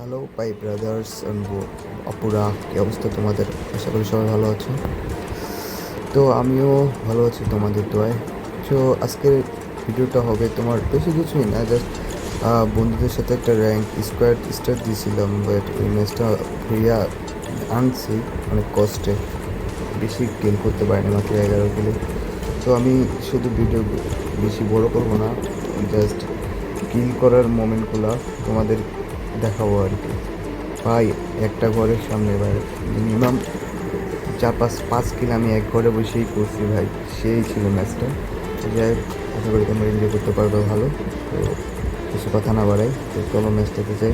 Hello ভাই brothers and অপুরা, কী অবস্থা তোমাদের? আশা করি সবাই ভালো আছো। তো আমিও ভালো আছি তোমাদের দোয়ায়। তো আজকের ভিডিওটা হবে তোমার বেশি কিছুই না, জাস্ট বন্ধুদের সাথে একটা র্যাঙ্ক স্কোয়াড স্টার্ট দিয়েছিলাম, বাট ওই ম্যাচটা ফিরিয়া আনছি অনেক কষ্টে, বেশি কিল করতে পারিনি, মাত্র 11 কিলো। তো আমি শুধু ভিডিও বেশি বড় করবো না, জাস্ট কিল করার মোমেন্টগুলো তোমাদের দেখাবো আর কি। ভাই একটা ঘরের সামনে ভাই মিনিমাম 4-5 কিল আমি এক ঘরে বসেই করছি ভাই, সেই ছিল ম্যাচটা। যাই হোক, আশা করি তোমরা এনজয় করতে পারবে ভালো। তো কিছু কথা না বাড়াই, তো চলো ম্যাচটাতে যাই।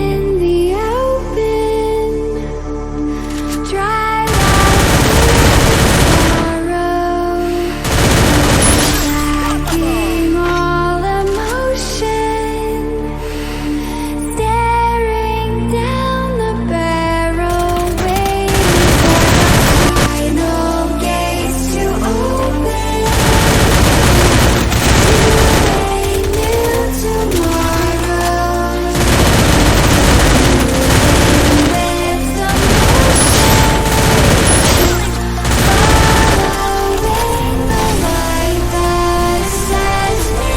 In the open, dry sorrow, lacking all emotion, staring down the barrel, waiting for the final gates to open. To a new tomorrow. Live the following the light that sets me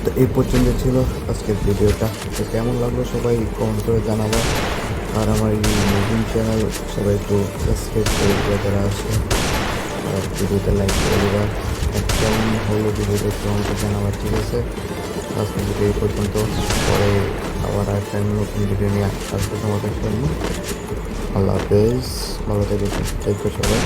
তো এই পর্যন্ত ছিল আজকের ভিডিওটা। তো কেমন লাগলো সবাই কমেন্ট করে জানাবো। আর আমার এই নতুন চ্যানেল সবাই একটু সাবস্ক্রাইব করে দেওয়া যারা আসে, আর ভিডিওটা লাইক করে দেওয়া। কেমন হলো ভিডিওটা একটু আমাকে জানাবার, ঠিক আছে? আজকের ভিডিও এই পর্যন্ত, পরে আবার একটা নতুন ভিডিও নিয়ে আসবো তোমাদের জন্য। আল্লাহ হাফেজ, ভালো থেকো সবাই।